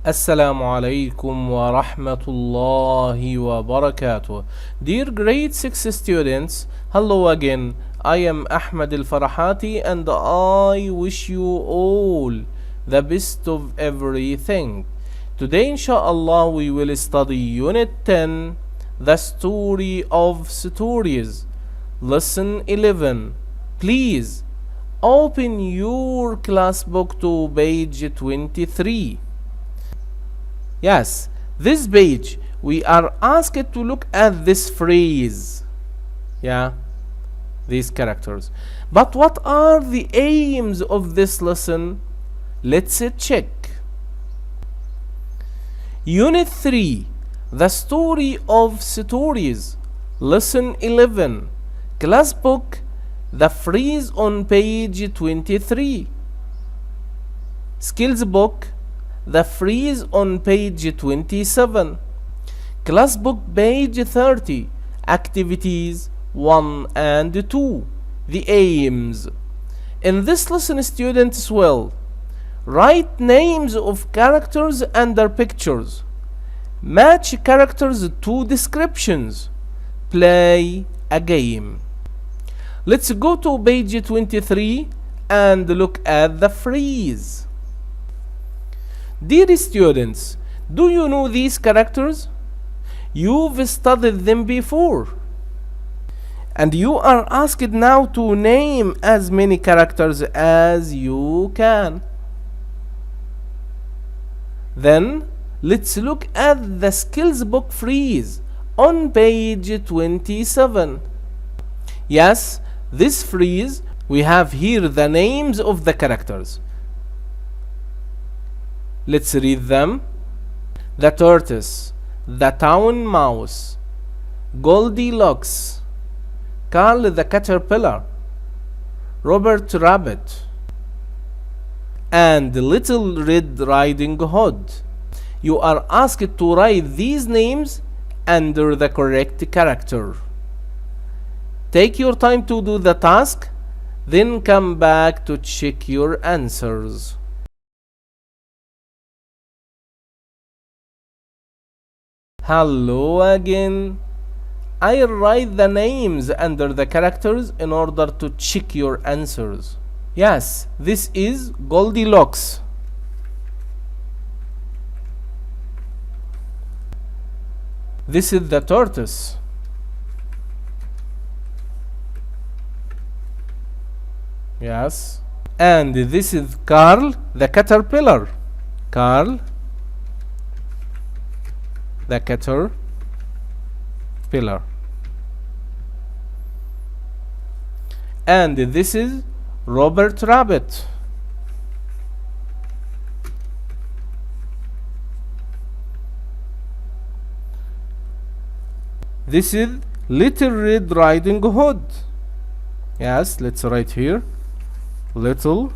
Assalamu alaikum wa rahmatullahi wa barakatuh. Dear grade 6 students, hello again. I am Ahmed Al Farahati and I wish you all the best of everything. Today, inshallah, we will study Unit 10, The Story of Stories, Lesson 11. Please open your class book to page 23. Yes, this page we are asked to look at this phrase. Yeah, these characters. But what are the aims of this lesson? Let's check. Unit 3, The Story of Stories, Lesson 11, Class Book, the frieze on page 23. Skills Book, the frieze on page 27. Class Book, page 30. Activities 1 and 2. The aims. In this lesson, students will write names of characters and their pictures, match characters to descriptions, play a game. Let's go to page 23 and look at the frieze. Dear students, do you know these characters? You've studied them before. And you are asked now to name as many characters as you can. Then, let's look at the skills book frieze on page 27. Yes, this frieze, we have here the names of the characters. Let's read them. The tortoise, the town mouse, Goldilocks, Carl the caterpillar, Robert Rabbit, and Little Red Riding Hood. You are asked to write these names under the correct character. Take your time to do the task, then come back to check your answers. Hello again. I write the names under the characters in order to check your answers. Yes, this is Goldilocks. This is the tortoise. Yes. And this is Carl the caterpillar. Carl the caterpillar. And this is Robert Rabbit. This is Little Red Riding Hood. Yes, let's write here. Little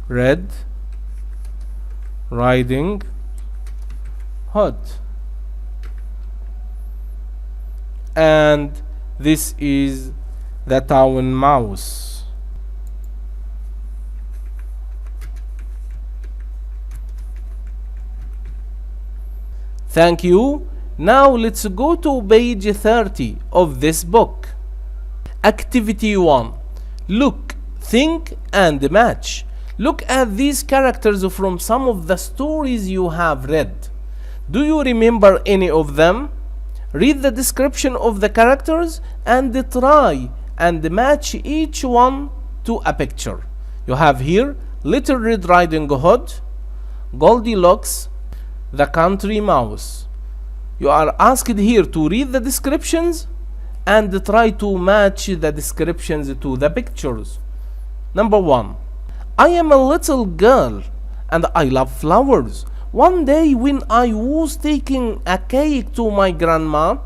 Red Riding Hood. And this is the town mouse. Thank you. Now let's go to page 30 of this book. Activity 1. Look, think, and match. Look at these characters from some of the stories you have read. Do you remember any of them? Read the description of the characters and try and match each one to a picture. You have here Little Red Riding Hood, Goldilocks, the country mouse. You are asked here to read the descriptions and try to match the descriptions to the pictures. Number 1. I am a little girl and I love flowers. One day when I was taking a cake to my grandma,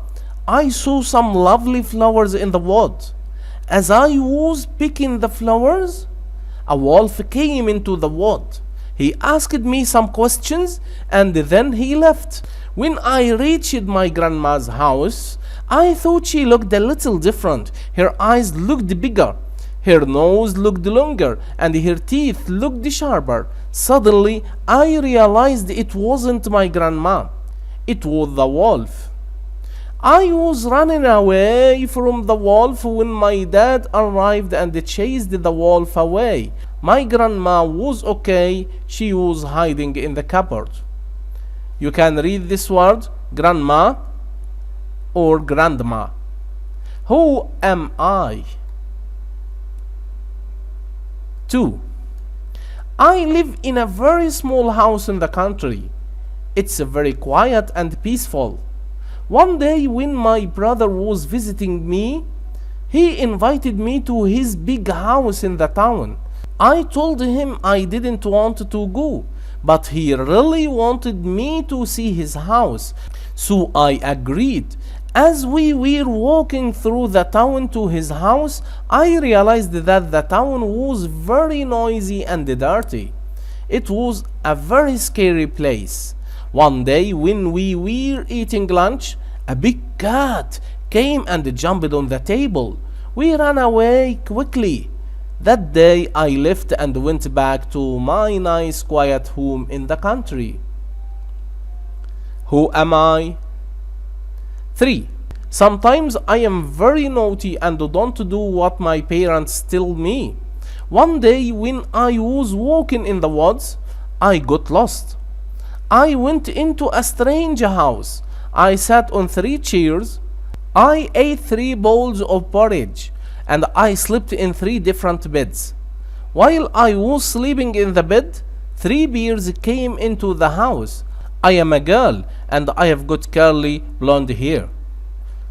I saw some lovely flowers in the wood. As I was picking the flowers, a wolf came into the wood. He asked me some questions and then he left. When I reached my grandma's house, I thought she looked a little different. Her eyes looked bigger. Her nose looked longer and her teeth looked sharper. Suddenly, I realized it wasn't my grandma. It was the wolf. I was running away from the wolf when my dad arrived and chased the wolf away. My grandma was okay. She was hiding in the cupboard. You can read this word, grandma or grandma. Who am I? 2. I live in a very small house in the country. It's very quiet and peaceful. One day when my brother was visiting me, he invited me to his big house in the town. I told him I didn't want to go, but he really wanted me to see his house, so I agreed. As we were walking through the town to his house, I realized that the town was very noisy and dirty. It was a very scary place. One day when we were eating lunch, a big cat came and jumped on the table. We ran away quickly. That day I left and went back to my nice quiet home in the country. Who am I? 3. Sometimes I am very naughty and don't do what my parents tell me. One day when I was walking in the woods, I got lost. I went into a strange house. I sat on 3 chairs. I ate 3 bowls of porridge, and I slept in 3 different beds. While I was sleeping in the bed, 3 bears came into the house. I am a girl, and I have got curly blonde hair.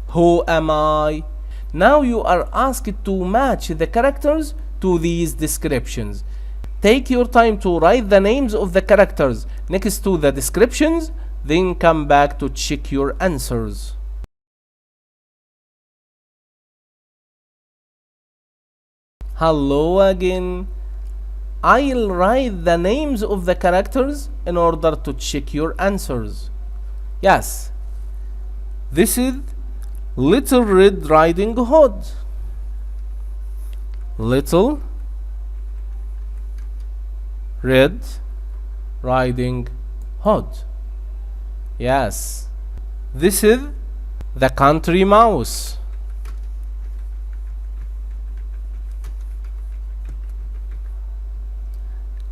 Who am I? Now you are asked to match the characters to these descriptions. Take your time to write the names of the characters next to the descriptions, then come back to check your answers. Hello again. I'll write the names of the characters in order to check your answers. Yes, this is Little Red Riding Hood. Little Red Riding Hood. Yes, this is the Country Mouse.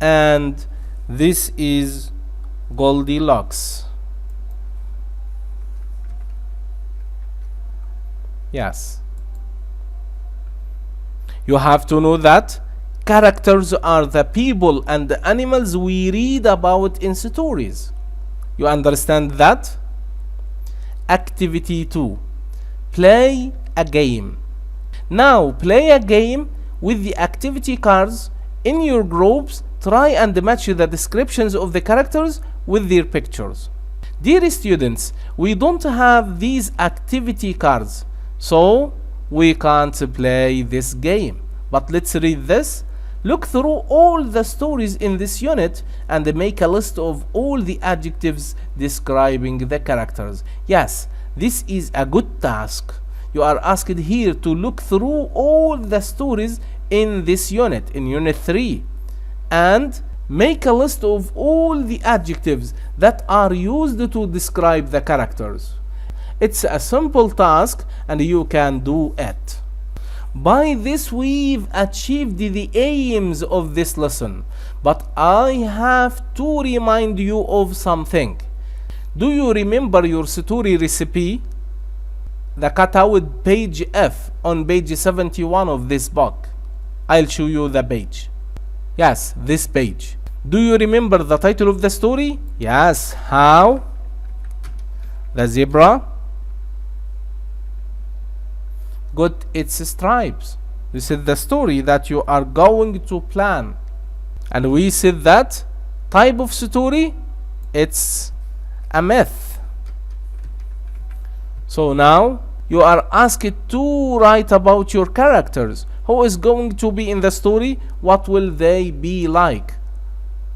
And this is Goldilocks. Yes. You have to know that characters are the people and the animals we read about in stories. You understand that? Activity 2. Play a game. Now play a game with the activity cards in your groups. Try and match the descriptions of the characters with their pictures. Dear students, we don't have these activity cards, so we can't play this game. But let's read this. Look through all the stories in this unit and make a list of all the adjectives describing the characters. Yes, this is a good task. You are asked here to look through all the stories in this unit, in Unit 3, and make a list of all the adjectives that are used to describe the characters. It's a simple task and you can do it. By this we've achieved the aims of this lesson, but I have to remind you of something. Do you remember your story recipe? The cutout page F on page 71 of this book. I'll show you the page. Yes, this page. Do you remember the title of the story? Yes, how the zebra got its stripes. This is the story that you are going to plan. And we said that type of story, it's a myth. So now you are asked to write about your characters. Who is going to be in the story? What will they be like?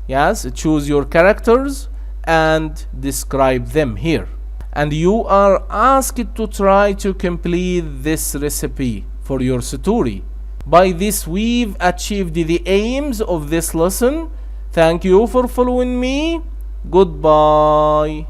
Yes, choose your characters and describe them here. And you are asked to try to complete this recipe for your story. By this we've achieved the aims of this lesson. Thank you for following me. Goodbye.